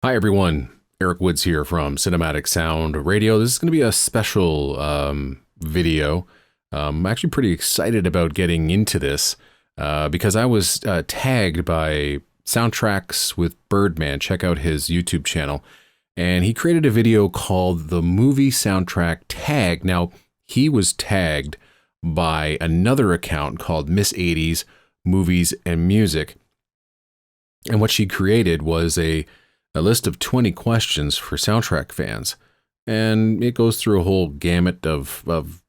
Hi everyone, Erik Woods here from Cinematic Sound Radio. This is going to be a special video. I'm actually pretty excited about getting into this because I was tagged by Soundtracks with Birdman. Check out his YouTube channel. And he created a video called The Movie Soundtrack Tag. Now, he was tagged by another account called Miss 80s Movies and Music. And what she created was a list of 20 questions for soundtrack fans. And it goes through a whole gamut of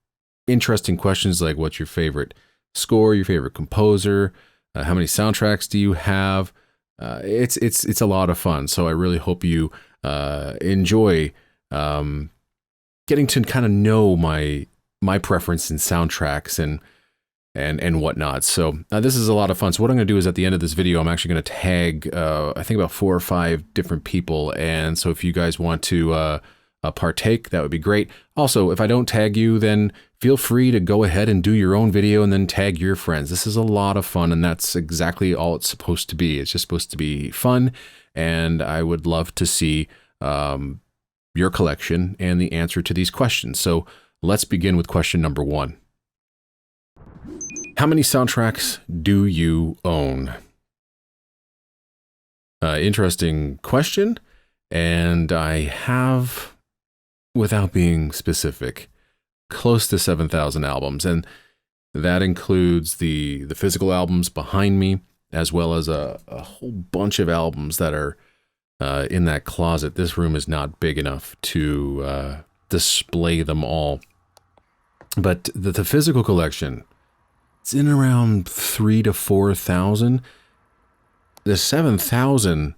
interesting questions like what's your favorite score, your favorite composer, how many soundtracks do you have? It's a lot of fun. So I really hope you enjoy getting to kind of know my preference in soundtracks and whatnot. So this is a lot of fun. So what I'm going to do is at the end of this video, I'm actually going to tag, I think about 4 or 5 different people. And so if you guys want to partake, that would be great. Also, if I don't tag you, then feel free to go ahead and do your own video and then tag your friends. This is a lot of fun, and that's exactly all it's supposed to be. It's just supposed to be fun, and I would love to see your collection and the answer to these questions. So let's begin with question number 1. How many soundtracks do you own? Interesting question. And I have, without being specific, close to 7,000 albums. And that includes the physical albums behind me, as well as a whole bunch of albums that are in that closet. This room is not big enough to display them all. But the physical collection, it's in around 3,000 to 4,000. The 7,000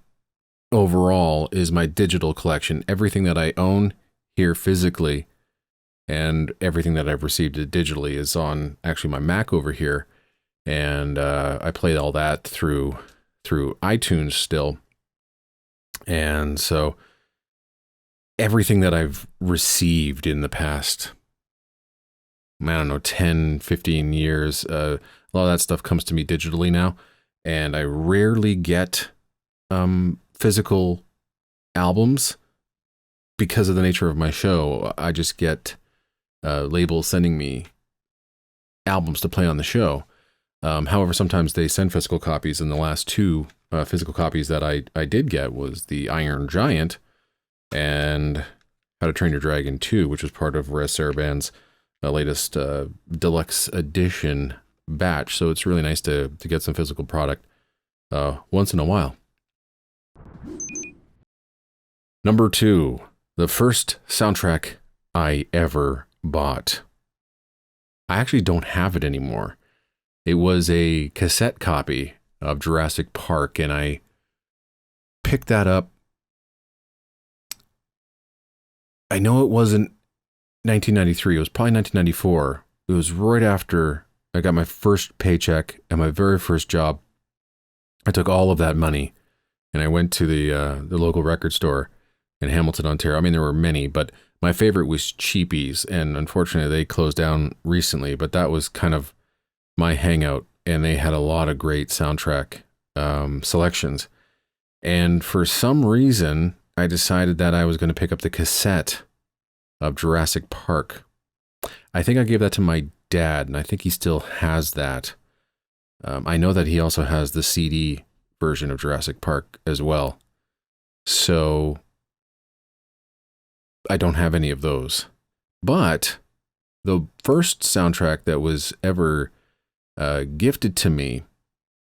overall is my digital collection. Everything that I own here physically and everything that I've received digitally is on actually my Mac over here. And I played all that through iTunes still. And so everything that I've received in the past, I don't know, 10, 15 years, a lot of that stuff comes to me digitally now, and I rarely get physical albums because of the nature of my show. I just get labels sending me albums to play on the show. However, sometimes they send physical copies, and the last 2 physical copies that I did get was the Iron Giant and How to Train Your Dragon 2, which was part of REISSUED the latest deluxe edition batch. So it's really nice to get some physical product once in a while. Number 2, the first soundtrack I ever bought. I actually don't have it anymore. It was a cassette copy of Jurassic Park, and I picked that up. I know it wasn't 1993. It was probably 1994. It was right after I got my first paycheck and my very first job. I took all of that money and I went to the local record store in Hamilton, Ontario. I mean, there were many, but my favorite was Cheapies, and unfortunately they closed down recently, but that was kind of my hangout, and they had a lot of great soundtrack selections. And for some reason, I decided that I was going to pick up the cassette of Jurassic Park. I think I gave that to my dad, and I think he still has that. I know that he also has the CD version of Jurassic Park as well. So I don't have any of those. But the first soundtrack that was ever gifted to me,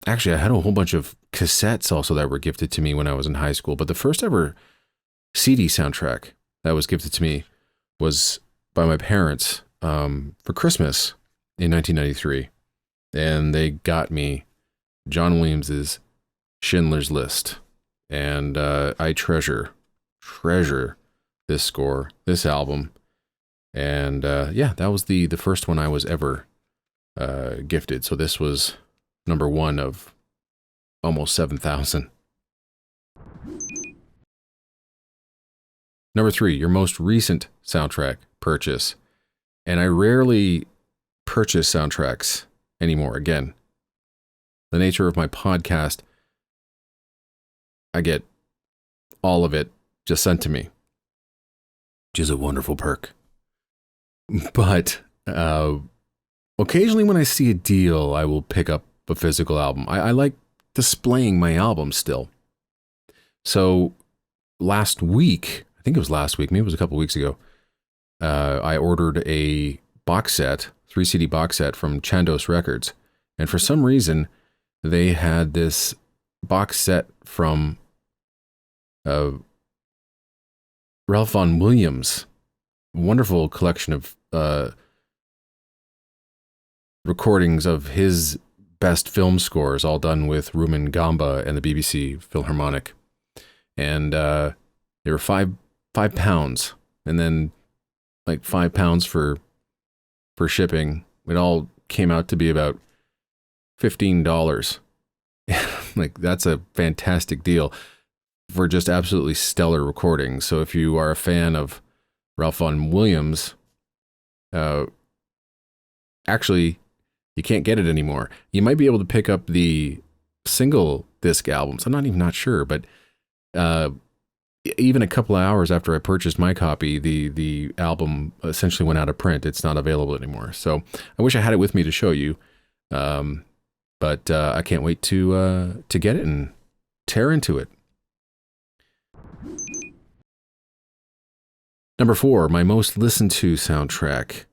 actually I had a whole bunch of cassettes also that were gifted to me when I was in high school, but the first ever CD soundtrack that was gifted to me was by my parents for Christmas in 1993. And they got me John Williams's Schindler's List. And I treasure this score, this album. And yeah, that was the first one I was ever gifted. So this was number 1 of almost 7,000. Number 3, your most recent soundtrack purchase. And I rarely purchase soundtracks anymore. Again, the nature of my podcast, I get all of it just sent to me, which is a wonderful perk. But occasionally when I see a deal, I will pick up a physical album. I like displaying my albums still. So last week, I think it was last week, maybe it was a couple weeks ago, I ordered a box set, 3 CD box set from Chandos Records. And for some reason, they had this box set from Ralph Vaughan Williams. Wonderful collection of recordings of his best film scores, all done with Rumen Gamba and the BBC Philharmonic. And they were five pounds, and then like £5 for shipping. It all came out to be about $15. Like, that's a fantastic deal for just absolutely stellar recordings. So if you are a fan of Ralph Vaughan Williams, actually, you can't get it anymore. You might be able to pick up the single disc albums. I'm not sure, but even a couple of hours after I purchased my copy, the album essentially went out of print. It's not available anymore. So I wish I had it with me to show you, but I can't wait to get it and tear into it. Number 4, my most listened to soundtrack.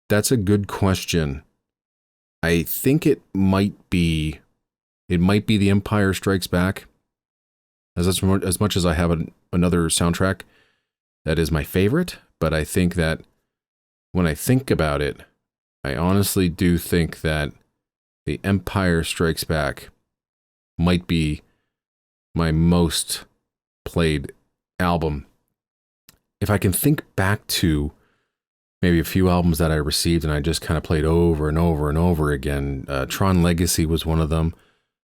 That's a good question. I think it might be The Empire Strikes Back. As much as I have another soundtrack that is my favorite, but I think that when I think about it, I honestly do think that The Empire Strikes Back might be my most played album. If I can think back to maybe a few albums that I received and I just kind of played over and over and over again, Tron Legacy was one of them.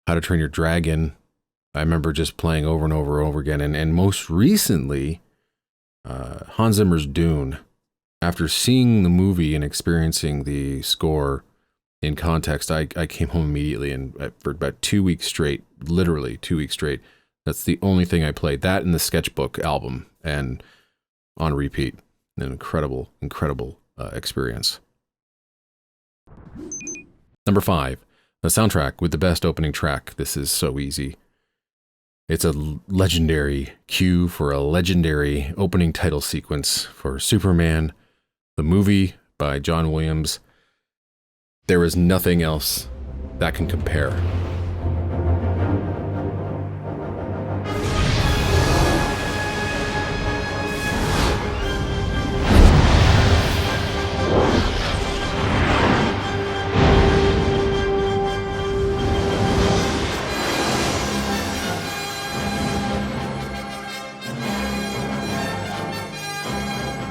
How to Train Your Dragon, I remember just playing over and over and over again. And most recently, Hans Zimmer's Dune. After seeing the movie and experiencing the score in context, I came home immediately, and for about 2 weeks straight, literally 2 weeks straight, that's the only thing I played. That and the Sketchbook album, and on repeat. An incredible experience. Number 5, the soundtrack with the best opening track. This is so easy. It's a legendary cue for a legendary opening title sequence for Superman, the movie by John Williams. There is nothing else that can compare.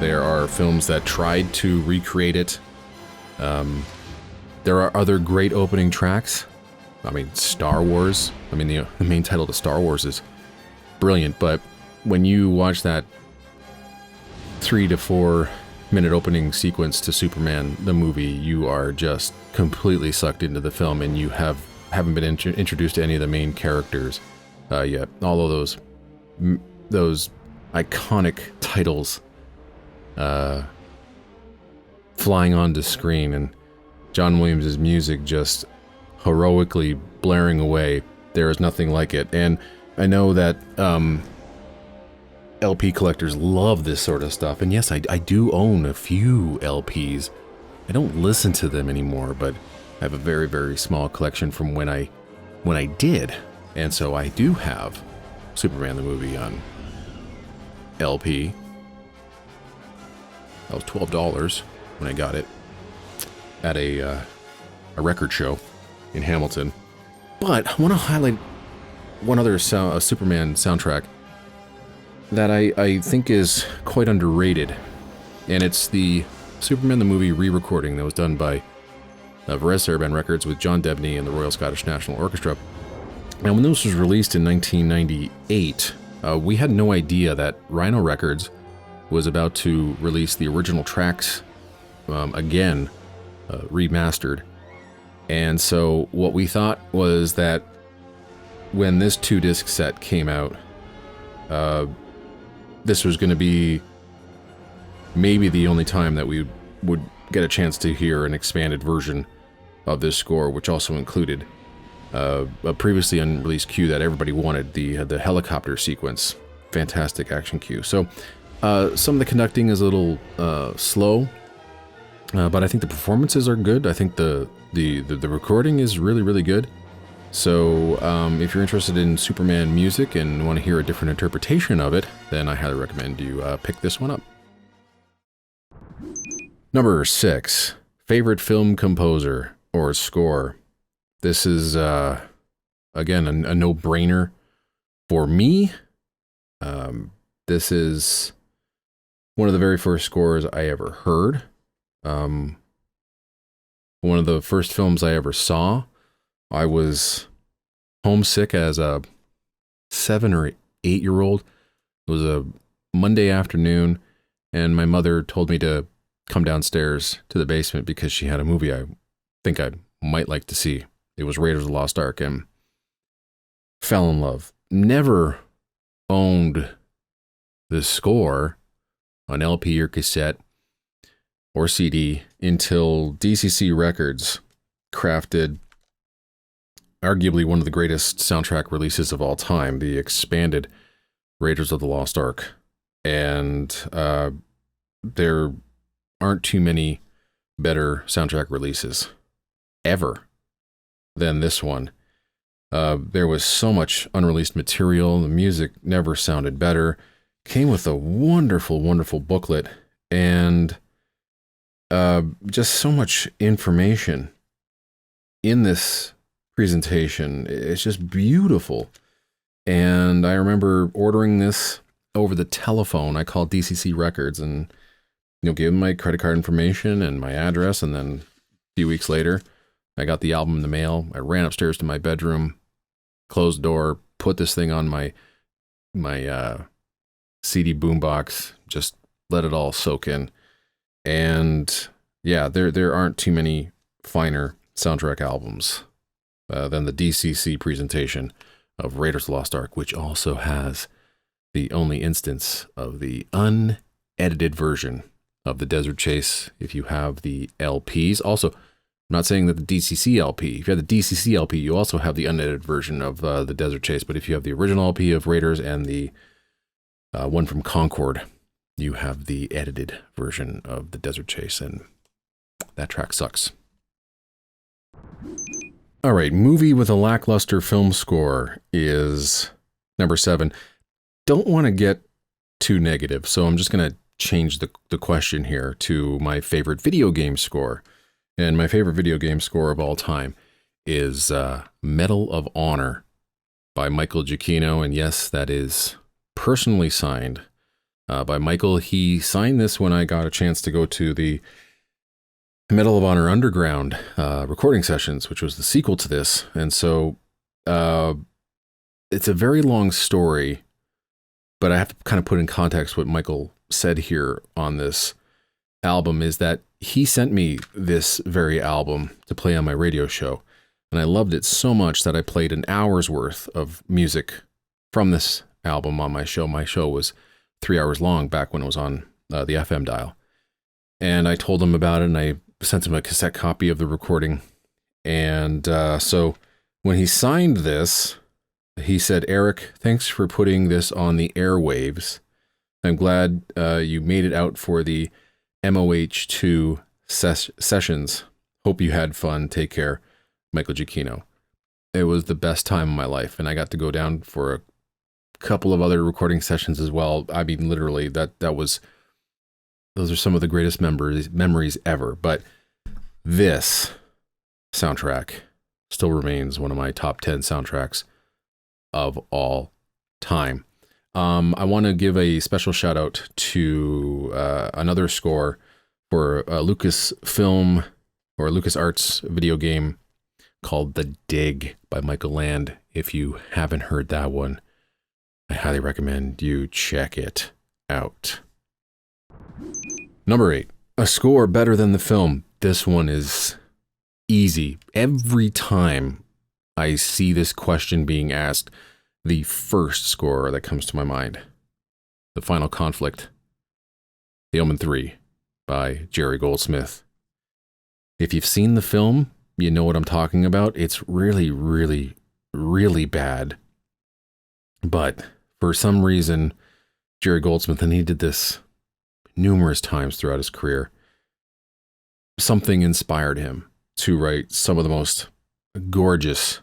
There are films that tried to recreate it. There are other great opening tracks. I mean, Star Wars. I mean, the main title to Star Wars is brilliant, but when you watch that 3 to 4 minute opening sequence to Superman, the movie, you are just completely sucked into the film, and you haven't been introduced to any of the main characters yet. All of those iconic titles flying onto screen, and John Williams' music just heroically blaring away. There is nothing like it. And I know that LP collectors love this sort of stuff. And yes, I do own a few LPs. I don't listen to them anymore, but I have a very, very small collection from when I did. And so I do have Superman the movie on LP. That was $12 when I got it at a record show in Hamilton. But I want to highlight one other Superman soundtrack that I think is quite underrated, and it's the Superman the movie re-recording that was done by Varese Sarabande Records with John Debney and the Royal Scottish National Orchestra. Now, when this was released in 1998, we had no idea that Rhino Records was about to release the original tracks again, remastered. And so what we thought was that when this 2-disc set came out, This was going to be maybe the only time that we would get a chance to hear an expanded version of this score, which also included a previously unreleased cue that everybody wanted, the helicopter sequence. Fantastic action cue. So some of the conducting is a little slow, but I think the performances are good. I think the recording is really, really good. So if you're interested in Superman music and want to hear a different interpretation of it, then I highly recommend you pick this one up. Number 6, favorite film composer or score. This is, again, a no-brainer for me. This is one of the very first scores I ever heard. One of the first films I ever saw. I was homesick as a 7 or 8-year-old. It was a Monday afternoon, and my mother told me to come downstairs to the basement because she had a movie I think I might like to see. It was Raiders of the Lost Ark, and fell in love. Never owned the score on LP or cassette or CD until DCC Records crafted arguably one of the greatest soundtrack releases of all time, the expanded Raiders of the Lost Ark. And there aren't too many better soundtrack releases ever than this one. There was so much unreleased material. The music never sounded better. Came with a wonderful, wonderful booklet, and just so much information in this presentation. It's just beautiful. And I remember ordering this over the telephone. I called DCC Records and, gave them my credit card information and my address. And then a few weeks later, I got the album in the mail. I ran upstairs to my bedroom, closed the door, put this thing on my CD boombox, just let it all soak in. And yeah, there aren't too many finer soundtrack albums than the DCC presentation of Raiders of the Lost Ark, which also has the only instance of the unedited version of the Desert Chase if you have the LPs. Also, I'm not saying that the DCC LP, if you have the DCC LP, you also have the unedited version of the Desert Chase, but if you have the original LP of Raiders and the one from Concord, you have the edited version of the Desert Chase, and that track sucks. All right, movie with a lackluster film score is number 7. Don't want to get too negative, so I'm just going to change the question here to my favorite video game score. And my favorite video game score of all time is Medal of Honor by Michael Giacchino. And yes, that is personally signed by Michael. He signed this when I got a chance to go to the Medal of Honor Underground recording sessions, which was the sequel to this. And so it's a very long story, but I have to kind of put in context what Michael said here on this album is that he sent me this very album to play on my radio show. And I loved it so much that I played an hour's worth of music from this album on my show. My show was 3 hours long back when it was on the FM dial. And I told him about it, and I sent him a cassette copy of the recording. And so when he signed this, he said, "Eric, thanks for putting this on the airwaves. I'm glad you made it out for the MOH2 sessions. Hope you had fun. Take care, Michael Giacchino." It was the best time of my life, and I got to go down for a couple of other recording sessions as well. I mean, literally, those are some of the greatest memories ever. But this soundtrack still remains one of my top 10 soundtracks of all time. I want to give a special shout out to another score for a Lucasfilm or LucasArts video game called The Dig by Michael Land. If you haven't heard that one, I highly recommend you check it out. Number 8, a score better than the film. This one is easy. Every time I see this question being asked, the first score that comes to my mind. The Final Conflict, The Omen 3 by Jerry Goldsmith. If you've seen the film, you know what I'm talking about. It's really, really, really bad. But for some reason, Jerry Goldsmith, and he did this numerous times throughout his career, something inspired him to write some of the most gorgeous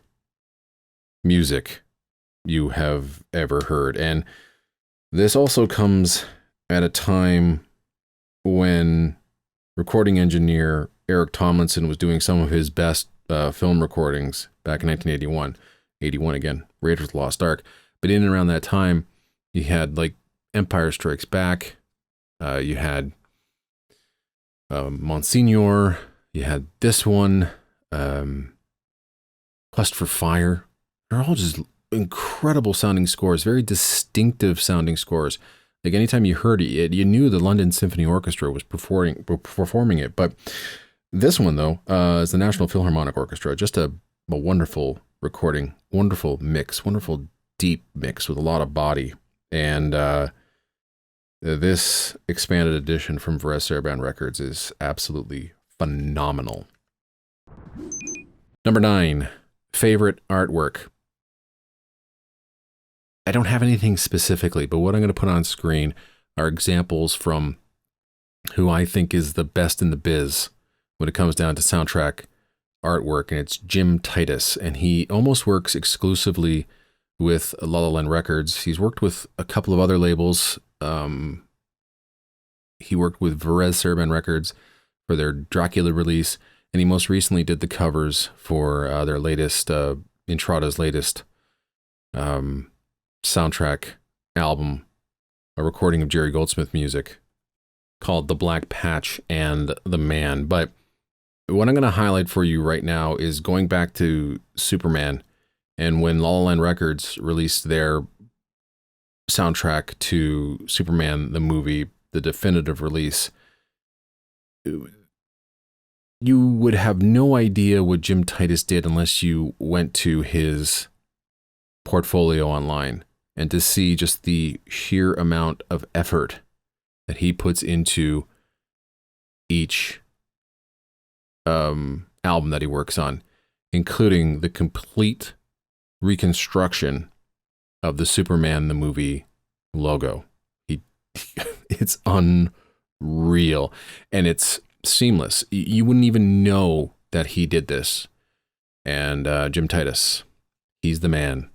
music you have ever heard. And this also comes at a time when recording engineer Eric Tomlinson was doing some of his best film recordings back in 1981. 81 again, Raiders of the Lost Ark. But in and around that time, you had like Empire Strikes Back, you had Monsignor, you had this one, Quest for Fire. They're all just incredible sounding scores, very distinctive sounding scores. Like anytime you heard it, you knew the London Symphony Orchestra was performing it. But this one, though, is the National Philharmonic Orchestra. Just a wonderful recording, wonderful mix, wonderful deep mix with a lot of body. And this expanded edition from Varese Sarabande Records is absolutely phenomenal. Number 9, favorite artwork. I don't have anything specifically, but what I'm going to put on screen are examples from who I think is the best in the biz when it comes down to soundtrack artwork, and it's Jim Titus, and he almost works exclusively with La La Land Records. He's worked with a couple of other labels. He worked with Varese Sarabande Records for their Dracula release, and he most recently did the covers for their latest, Intrada's latest soundtrack album, a recording of Jerry Goldsmith music called The Black Patch and The Man. But what I'm going to highlight for you right now is going back to Superman, and when La La Land Records released their soundtrack to Superman, the movie, the definitive release, you would have no idea what Jim Titus did unless you went to his portfolio online, and to see just the sheer amount of effort that he puts into each album that he works on, including the complete reconstruction of the Superman the movie logo. It's unreal, and it's seamless. You wouldn't even know that he did this. And Jim Titus, he's the man.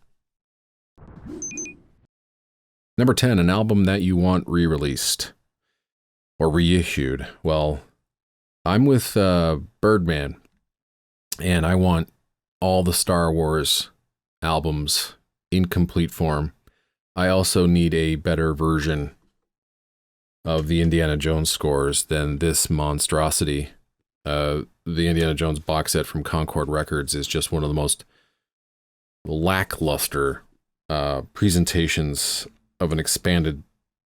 Number 10, an album that you want re-released or reissued. Well, I'm with Birdman, and I want all the Star Wars albums in complete form. I also need a better version of the Indiana Jones scores than this monstrosity. The Indiana Jones box set from Concord Records is just one of the most lackluster presentations of an expanded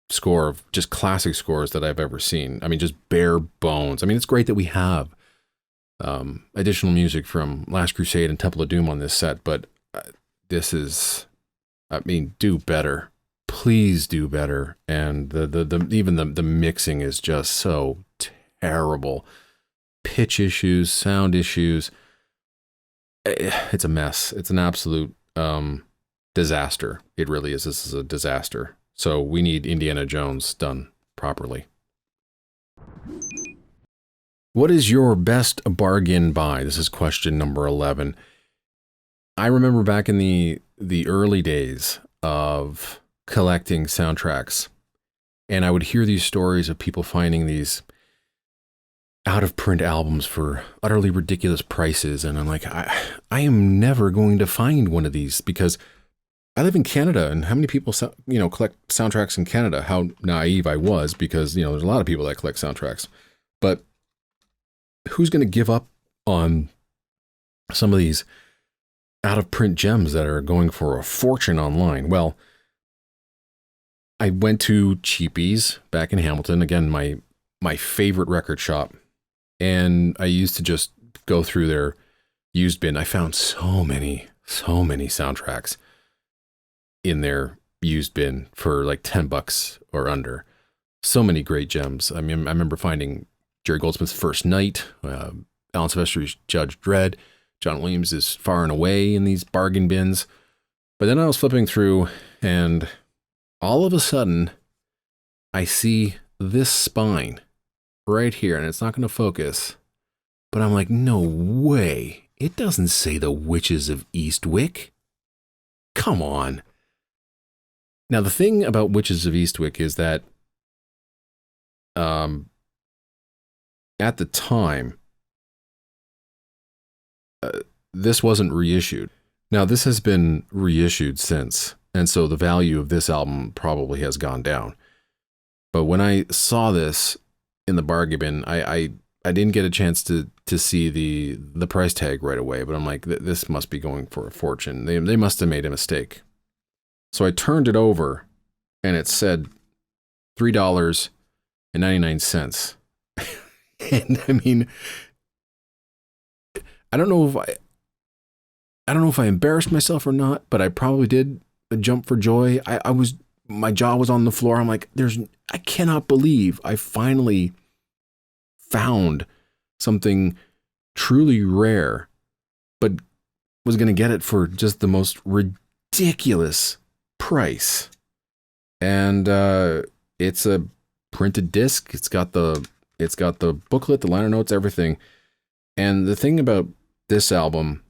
score of just classic scores that I've ever seen. I mean, just bare bones. I mean, it's great that we have additional music from Last Crusade and Temple of Doom on this set, but this is, I mean, do better. Please do better. And even the mixing is just so terrible. Pitch issues, sound issues. It's a mess. It's an absolute disaster. It really is. This is a disaster. So we need Indiana Jones done properly. What is your best bargain buy? This is question number 11. I remember back in the early days of collecting soundtracks, and I would hear these stories of people finding these out-of-print albums for utterly ridiculous prices, and I'm like, I am never going to find one of these, because I live in Canada, and how many people, collect soundtracks in Canada? How naive I was, because, there's a lot of people that collect soundtracks. But who's going to give up on some of these out-of-print gems that are going for a fortune online? Well, I went to Cheapies back in Hamilton, again, my favorite record shop, and I used to just go through their used bin. I found so many soundtracks. in their used bin for like $10 or under. So many great gems. I mean, I remember finding Jerry Goldsmith's First Night, Alan Silvestri's Judge Dredd, John Williams is Far and Away in these bargain bins. But then I was flipping through, and all of a sudden, I see this spine right here, and it's not going to focus. But I'm like, no way. It doesn't say The Witches of Eastwick. Come on. Now, the thing about Witches of Eastwick is that at the time, this wasn't reissued. Now, this has been reissued since, and so the value of this album probably has gone down. But when I saw this in the bargain bin, I didn't get a chance to see the price tag right away, but I'm like, this must be going for a fortune. They must have made a mistake. So I turned it over, and it said $3.99. And I mean, I don't know if I embarrassed myself or not, but I probably did jump for joy. My jaw was on the floor. I'm like, I cannot believe I finally found something truly rare, but was going to get it for just the most ridiculous price. And it's a printed disc. It's got the booklet, the liner notes, everything. And the thing about this album,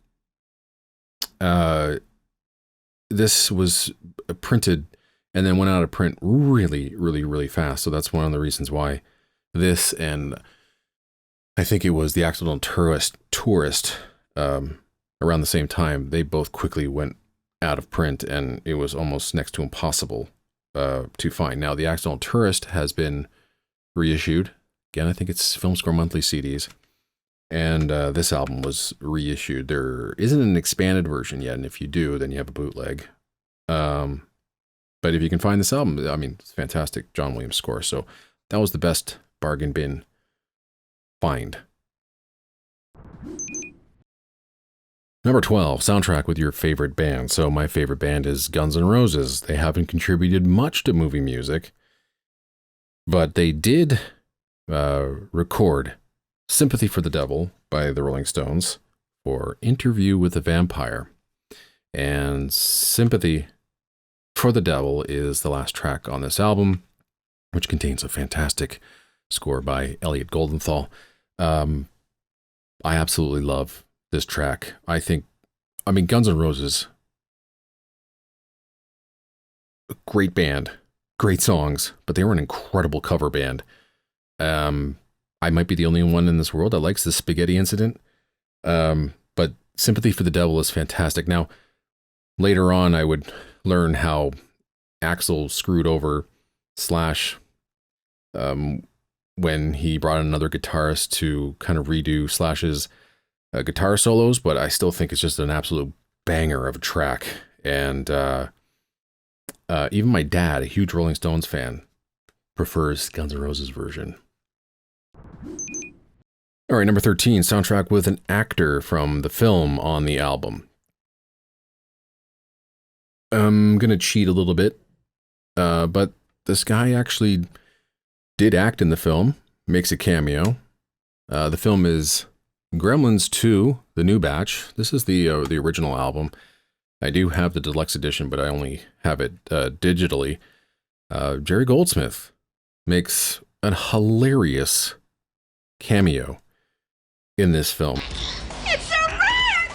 this was printed and then went out of print really, really, really fast. So that's one of the reasons why this, and I think it was The Accidental Tourist around the same time, they both quickly went out of print, and it was almost next to impossible to find. Now, The Accidental Tourist has been reissued. Again, I think it's Film Score Monthly CDs. And this album was reissued. There isn't an expanded version yet, and if you do, then you have a bootleg. But if you can find this album, I mean, it's fantastic John Williams score. So that was the best bargain bin find. Number 12, soundtrack with your favorite band. So my favorite band is Guns N' Roses. They haven't contributed much to movie music, but they did record Sympathy for the Devil by the Rolling Stones for Interview with a Vampire. And Sympathy for the Devil is the last track on this album, which contains a fantastic score by Elliot Goldenthal. I absolutely love this track. I mean, Guns N' Roses, great band, great songs, but they were an incredible cover band. I might be the only one in this world that likes the Spaghetti Incident. But Sympathy for the Devil is fantastic. Now, later on, I would learn how Axl screwed over Slash when he brought in another guitarist to kind of redo Slash's guitar solos, but I still think it's just an absolute banger of a track. And even my dad, a huge Rolling Stones fan, prefers Guns N' Roses version. All right, number 13, soundtrack with an actor from the film on the album. I'm going to cheat a little bit, but this guy actually did act in the film, makes a cameo. The film is Gremlins 2, The New Batch. This is the original album. I do have the deluxe edition, but I only have it digitally. Jerry Goldsmith makes a hilarious cameo in this film. It's a rat!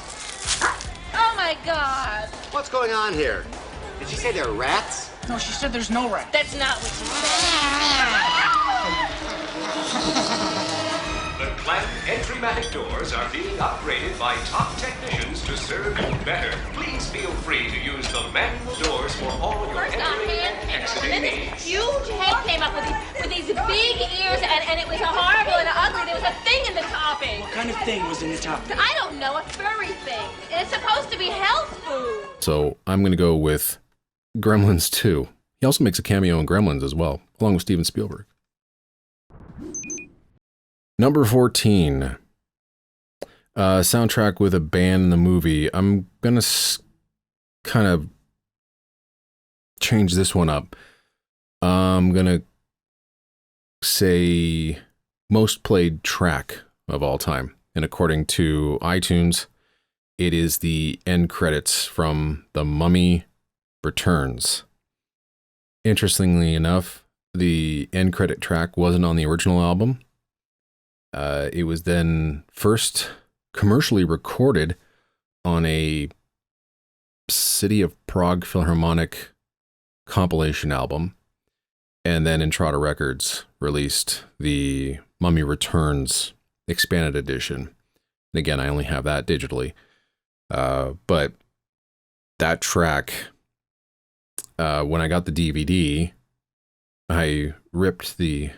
Oh my God! What's going on here? Did she say there are rats? No, she said there's no rat. That's not what she said. The Clamp Entrymatic doors are being upgraded by top technicians to serve you better. Please feel free to use the manual doors for all your First on entering hand, and and exiting then needs. this huge head came up with these big ears, and it was horrible and ugly. There was a thing in the topping. What kind of thing was in the top? I don't know, a furry thing. And it's supposed to be health food. So I'm going to go with Gremlins 2. He also makes a cameo in Gremlins as well, along with Steven Spielberg. Number 14, soundtrack with a band in the movie. I'm going to kind of change this one up. I'm going to say most played track of all time. And according to iTunes, it is the end credits from The Mummy Returns. Interestingly enough, the end credit track wasn't on the original album. It was then first commercially recorded on a City of Prague Philharmonic compilation album. And then Intrada Records released the Mummy Returns expanded edition. And again, I only have that digitally. But that track, when I got the DVD, I ripped the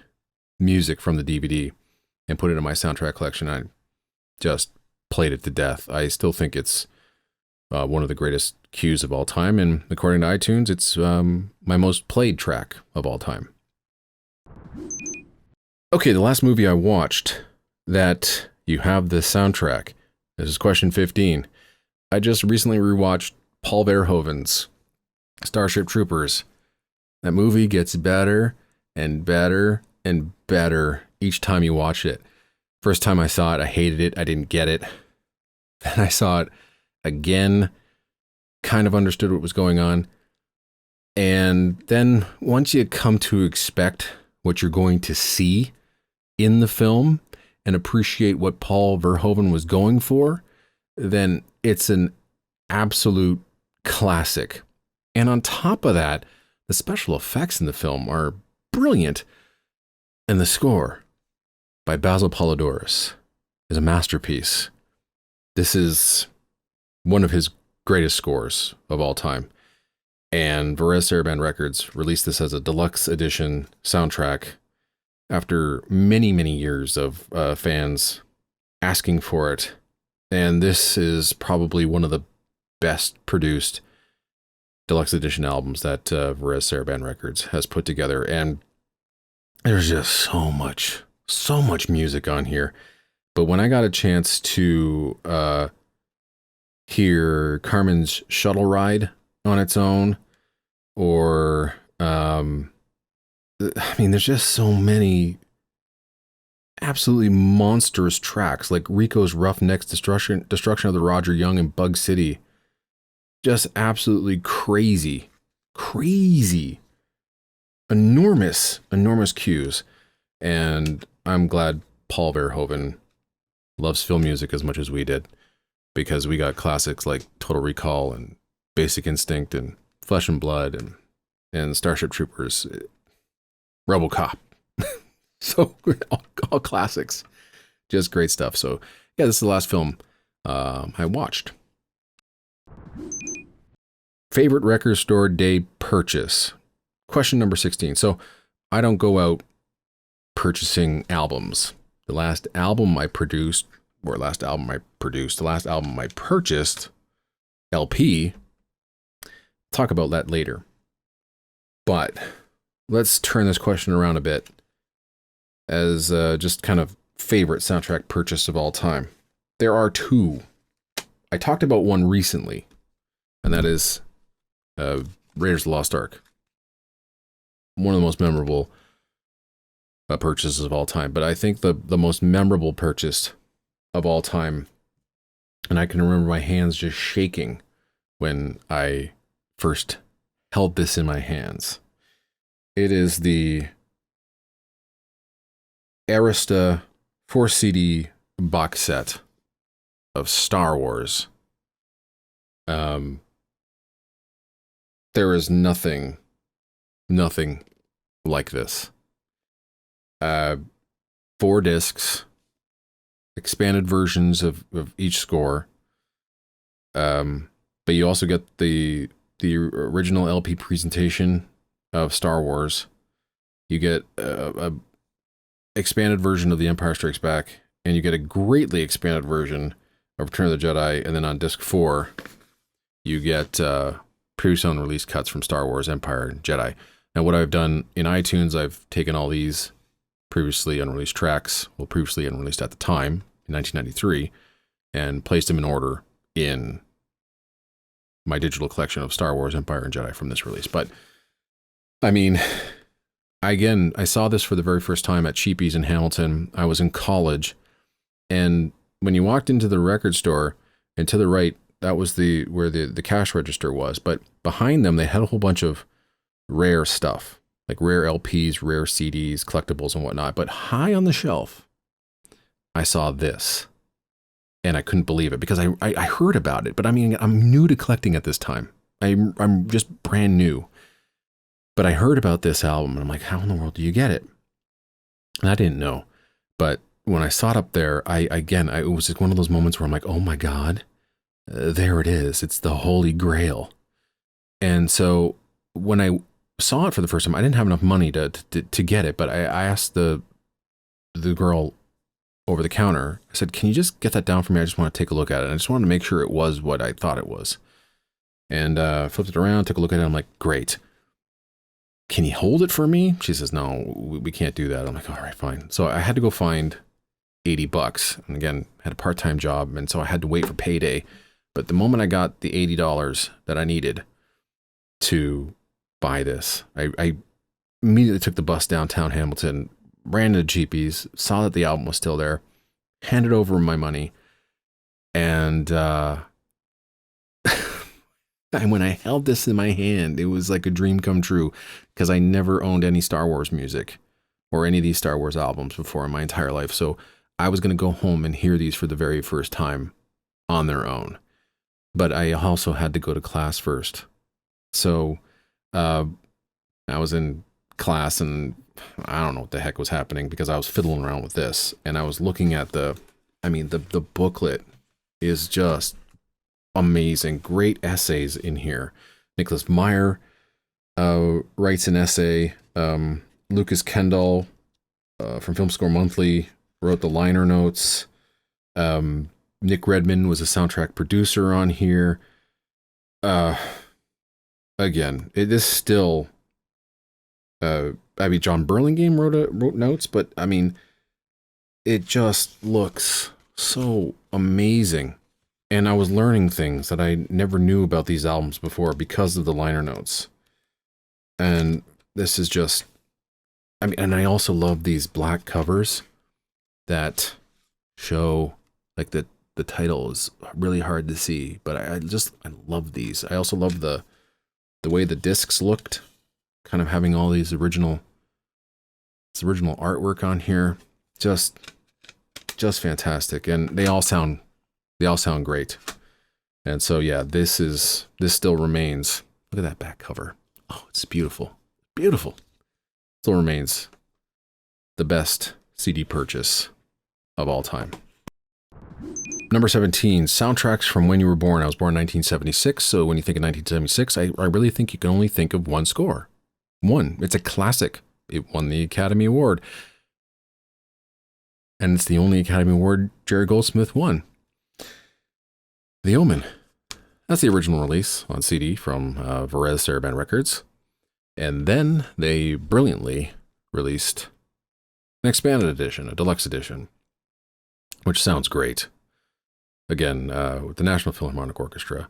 music from the DVD and put it in my soundtrack collection. I just played it to death. I still think it's one of the greatest cues of all time, and according to iTunes, it's my most played track of all time. Okay, the last movie I watched that you have the soundtrack. This is question 15. I just recently rewatched Paul Verhoeven's Starship Troopers. That movie gets better and better and better each time you watch it. First time I saw it, I hated it. I didn't get it. Then I saw it again, kind of understood what was going on. And then once you come to expect what you're going to see in the film and appreciate what Paul Verhoeven was going for, then it's an absolute classic. And on top of that, the special effects in the film are brilliant. And the score by Basil Poledouris is a masterpiece. This is one of his greatest scores of all time. And Varese Sarabande Records released this as a deluxe edition soundtrack after many, many years of fans asking for it. And this is probably one of the best produced deluxe edition albums that Varese Sarabande Records has put together. And there's just so much music on here. But when I got a chance to hear Carmen's Shuttle Ride on its own, or there's just so many absolutely monstrous tracks, like Rico's Roughneck's Destruction of the Roger Young and Bug City. Just absolutely crazy, enormous cues. And I'm glad Paul Verhoeven loves film music as much as we did, because we got classics like Total Recall and Basic Instinct and Flesh and Blood and Starship Troopers, RoboCop. So all classics, just great stuff. So yeah, this is the last film I watched. Favorite record store day purchase. Question number 16. So I don't go out purchasing albums. The last album I purchased, LP, talk about that later. But let's turn this question around a bit as just kind of favorite soundtrack purchase of all time. There are two. I talked about one recently, and that is Raiders of the Lost Ark. One of the most memorable purchases of all time. But I think the most memorable purchase of all time, and I can remember my hands just shaking when I first held this in my hands. It is the Arista 4CD box set of Star Wars. There is nothing like this. 4 discs, expanded versions of each score. But you also get the original LP presentation of Star Wars. You get a expanded version of The Empire Strikes Back, and you get a greatly expanded version of Return of the Jedi. And then on disc 4, you get previously unreleased cuts from Star Wars, Empire, and Jedi. Now, what I've done in iTunes, I've taken all these previously unreleased tracks, previously unreleased at the time, in 1993, and placed them in order in my digital collection of Star Wars, Empire, and Jedi from this release. But I mean, again, I saw this for the very first time at Cheapies in Hamilton. I was in college, and when you walked into the record store, and to the right, that was where the cash register was. But behind them, they had a whole bunch of rare stuff, like rare LPs, rare CDs, collectibles, and whatnot. But high on the shelf, I saw this, and I couldn't believe it because I heard about it. But I mean, I'm new to collecting at this time. I'm just brand new. But I heard about this album, and I'm like, how in the world do you get it? And I didn't know. But when I saw it up there, it was just one of those moments where I'm like, oh my God, there it is. It's the Holy Grail. And so when I saw it for the first time, I didn't have enough money to get it, but I asked the girl over the counter, I said, can you just get that down for me? I just want to take a look at it. And I just wanted to make sure it was what I thought it was. And flipped it around, took a look at it. I'm like, great. Can you hold it for me? She says, no, we can't do that. I'm like, all right, fine. So I had to go find $80. And again, had a part-time job. And so I had to wait for payday. But the moment I got the $80 that I needed to buy this, I immediately took the bus downtown Hamilton, ran to Cheapies, saw that the album was still there, handed over my money. And, and when I held this in my hand, it was like a dream come true because I never owned any Star Wars music or any of these Star Wars albums before in my entire life. So I was going to go home and hear these for the very first time on their own. But I also had to go to class first. So I was in class and I don't know what the heck was happening because I was fiddling around with this. And I was looking at the booklet is just amazing. Great essays in here. Nicholas Meyer writes an essay. Lucas Kendall from Film Score Monthly wrote the liner notes. Nick Redman was a soundtrack producer on here. Again, it is still. John Burlingame wrote notes, but I mean, it just looks so amazing. And I was learning things that I never knew about these albums before because of the liner notes. And this is just, and I also love these black covers that show, like the title is really hard to see, but I love these. I also love the way the discs looked, kind of having all these original artwork on here. Just fantastic. And they all sound great. And so, yeah, this still remains. Look at that back cover. Oh, it's beautiful. Beautiful. Still remains the best CD purchase of all time. Number 17, soundtracks from when you were born. I was born in 1976. So when you think of 1976, I really think you can only think of one score. One. It's a classic. It won the Academy Award. And it's the only Academy Award Jerry Goldsmith won. The Omen. That's the original release on CD from Varese Sarabande Records. And then they brilliantly released an expanded edition, a deluxe edition, which sounds great. Again, with the National Philharmonic Orchestra.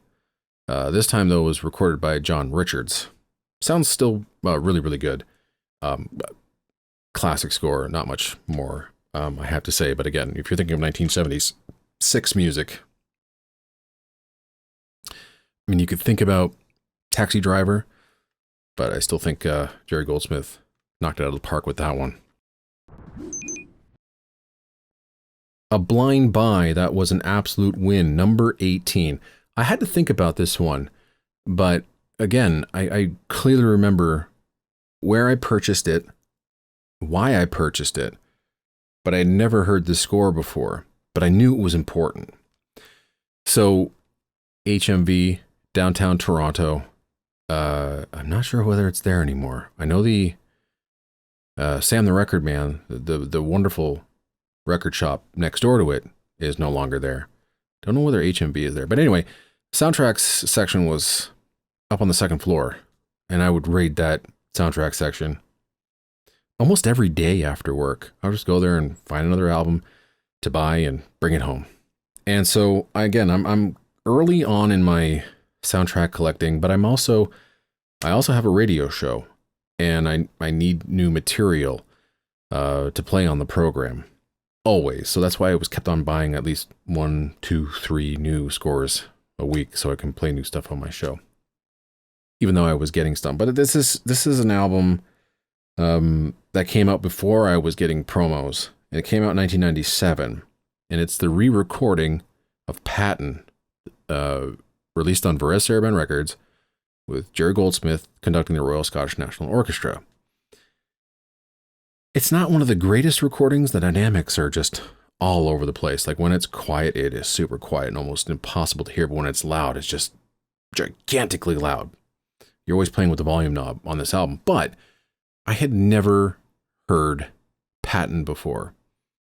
This time, though, was recorded by John Richards. Sounds still really, really good. Classic score, not much more, I have to say. But again, if you're thinking of 1976 music, I mean, you could think about Taxi Driver, but I still think Jerry Goldsmith knocked it out of the park with that one. A Blind Buy, that was an absolute win, number 18. I had to think about this one, but again, I clearly remember where I purchased it, why I purchased it, but I had never heard the score before, but I knew it was important. So, HMV, downtown Toronto. I'm not sure whether it's there anymore. I know the Sam the Record Man, the wonderful record shop next door to it, is no longer there. Don't know whether HMV is there. But anyway, soundtracks section was up on the second floor, and I would raid that soundtrack section almost every day after work. I would just go there and find another album to buy and bring it home. And so, again, I'm early on in my soundtrack collecting, but I also have a radio show and I need new material to play on the program. Always. So that's why I was kept on buying at least 1, 2, 3 new scores a week so I can play new stuff on my show. Even though I was getting stuff. But this is an album that came out before I was getting promos. And it came out in 1997. And it's the re-recording of Patton, released on Varese Sarabande Records, with Jerry Goldsmith conducting the Royal Scottish National Orchestra. It's not one of the greatest recordings. The dynamics are just all over the place. Like when it's quiet, it is super quiet and almost impossible to hear. But when it's loud, it's just gigantically loud. You're always playing with the volume knob on this album. But I had never heard Patton before.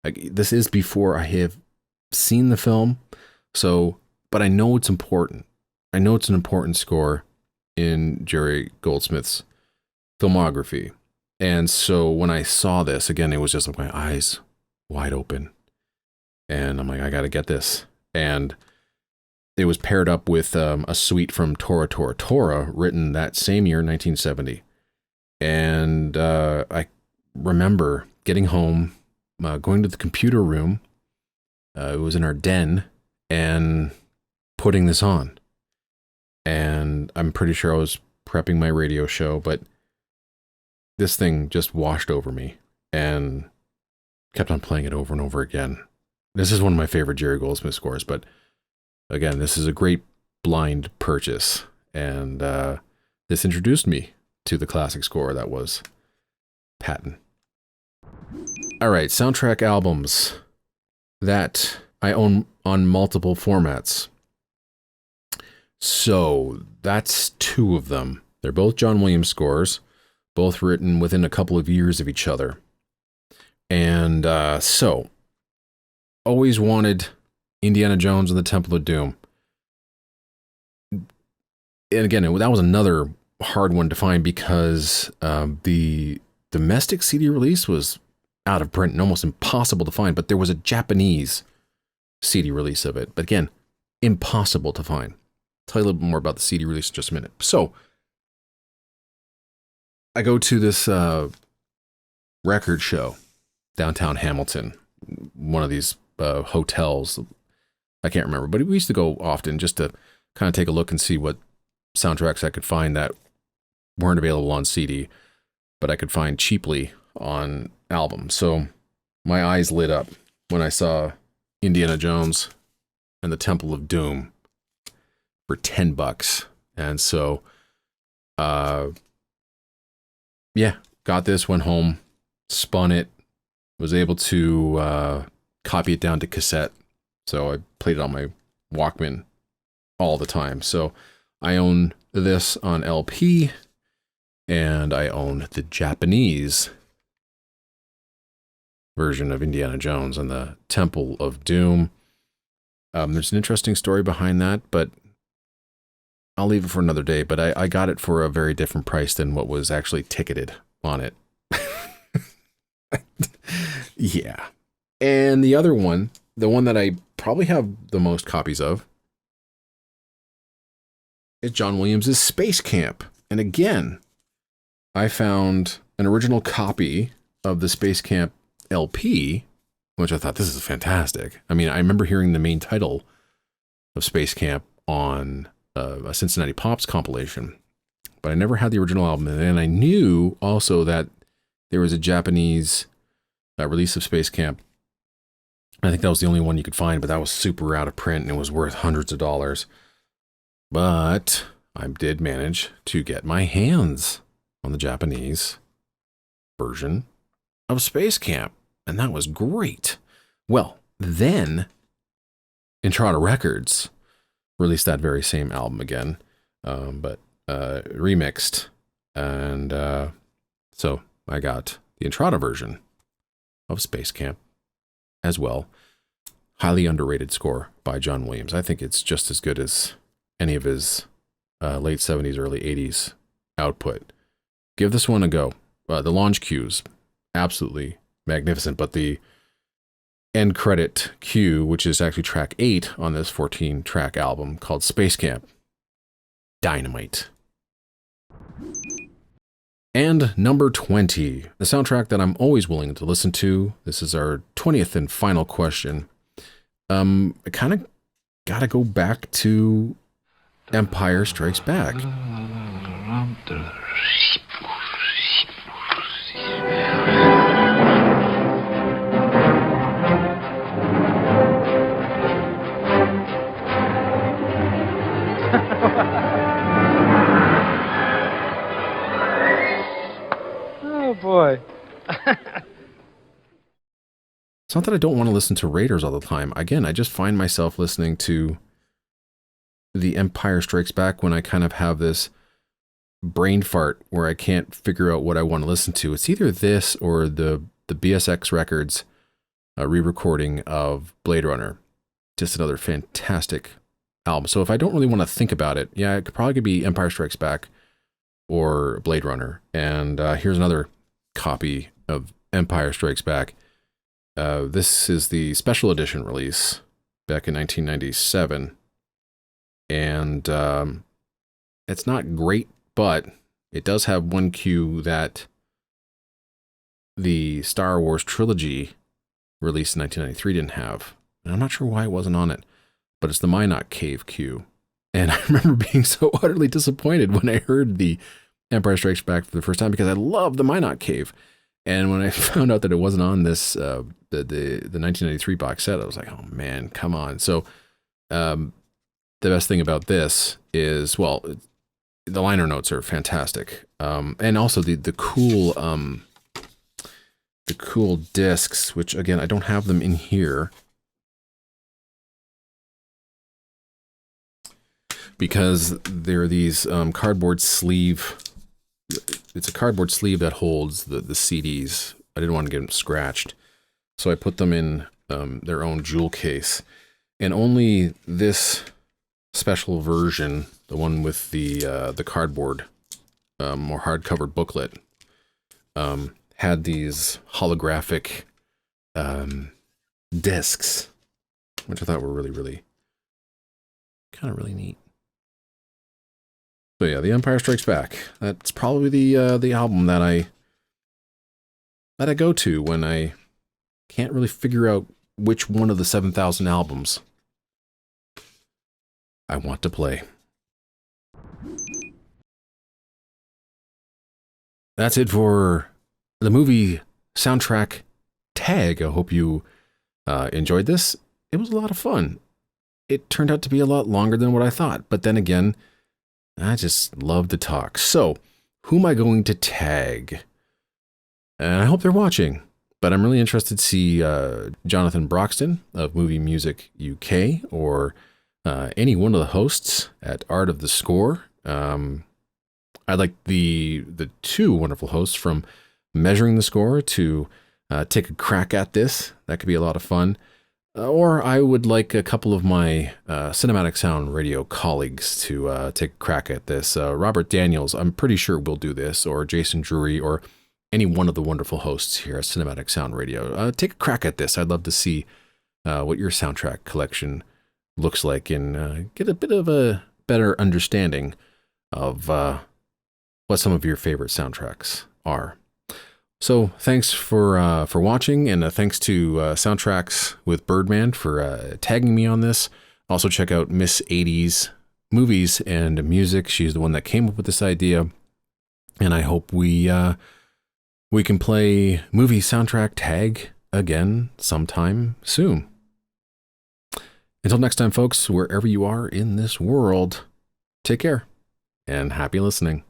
Like, this is before I have seen the film. So, but I know it's important. I know it's an important score in Jerry Goldsmith's filmography. And so when I saw this, again, it was just like my eyes wide open. And I'm like, I got to get this. And it was paired up with a suite from Tora Tora Tora, written that same year, 1970. And I remember getting home, going to the computer room. It was in our den, and putting this on. And I'm pretty sure I was prepping my radio show, but this thing just washed over me and kept on playing it over and over again. This is one of my favorite Jerry Goldsmith scores, but again, this is a great blind purchase. And this introduced me to the classic score that was Patton. All right, soundtrack albums that I own on multiple formats. So that's 2 of them. They're both John Williams scores, both written within a couple of years of each other. And so, always wanted Indiana Jones and the Temple of Doom. And again, that was another hard one to find because the domestic CD release was out of print and almost impossible to find, but there was a Japanese CD release of it. But again, impossible to find. I'll tell you a little bit more about the CD release in just a minute. So, I go to this record show downtown Hamilton, one of these hotels. I can't remember, but we used to go often just to kind of take a look and see what soundtracks I could find that weren't available on CD, but I could find cheaply on album. So my eyes lit up when I saw Indiana Jones and the Temple of Doom for $10. And so, yeah, got this, went home, spun it, was able to copy it down to cassette. So I played it on my Walkman all the time. So I own this on LP, and I own the Japanese version of Indiana Jones and the Temple of Doom. There's an interesting story behind that, but I'll leave it for another day. But I got it for a very different price than what was actually ticketed on it. Yeah. And the other one, the one that I probably have the most copies of, is John Williams' Space Camp. And again, I found an original copy of the Space Camp LP, which I thought, this is fantastic. I mean, I remember hearing the main title of Space Camp on a Cincinnati Pops compilation, but I never had the original album. And I knew also that there was a Japanese release of Space Camp. I think that was the only one you could find, but that was super out of print and it was worth hundreds of dollars. But I did manage to get my hands on the Japanese version of Space Camp, and that was great. Well, then Entrada Records released that very same album again, but remixed, and so I got the Entrada version of Space Camp as well. Highly underrated score by John Williams. I think it's just as good as any of his late 70s, early 80s output. Give this one a go. The launch cues, absolutely magnificent, but the end credit cue, which is actually track 8 on this 14-track album called Space Camp, dynamite. And number 20, the soundtrack that I'm always willing to listen to. This is our 20th and final question. I kind of got to go back to Empire Strikes Back. Oh boy. It's not that I don't want to listen to Raiders all the time. Again, I just find myself listening to The Empire Strikes Back when I kind of have this brain fart where I can't figure out what I want to listen to. It's either this or the BSX Records re-recording of Blade Runner. Just another fantastic album. So if I don't really want to think about it, yeah, it could probably be Empire Strikes Back or Blade Runner. And here's another copy of Empire Strikes Back. This is the special edition release back in 1997. And it's not great, but it does have one cue that the Star Wars trilogy released in 1993 didn't have. And I'm not sure why it wasn't on it, but it's the Minot Cave cue. And I remember being so utterly disappointed when I heard the Empire Strikes Back for the first time because I love the Minot Cave. And when I found out that it wasn't on this, the 1993 box set, I was like, oh man, come on. So the best thing about this is, well, the liner notes are fantastic. And also the cool discs, which again, I don't have them in here because they're these cardboard sleeve. It's a cardboard sleeve that holds the CDs. I didn't want to get them scratched, so I put them in their own jewel case. And only this special version, the one with the cardboard or hardcover booklet, had these holographic discs, which I thought were really kind of really neat. So yeah, The Empire Strikes Back. That's probably the album that I go to when I can't really figure out which one of the 7,000 albums I want to play. That's it for the movie soundtrack tag. I hope you enjoyed this. It was a lot of fun. It turned out to be a lot longer than what I thought, but then again, I just love to talk. So, who am I going to tag? And I hope they're watching, but I'm really interested to see Jonathan Broxton of Movie Music UK or any one of the hosts at Art of the Score. I'd like the two wonderful hosts from Measuring the Score to take a crack at this. That could be a lot of fun. Or I would like a couple of my Cinematic Sound Radio colleagues to take a crack at this. Robert Daniels, I'm pretty sure will do this, or Jason Drury, or any one of the wonderful hosts here at Cinematic Sound Radio. Take a crack at this. I'd love to see what your soundtrack collection looks like and get a bit of a better understanding of what some of your favorite soundtracks are. So thanks for watching, and thanks to Soundtracks with Birdman for tagging me on this. Also check out Miss 80s Movies and Music. She's the one that came up with this idea, and I hope we can play movie soundtrack tag again sometime soon. Until next time, folks, wherever you are in this world, take care and happy listening.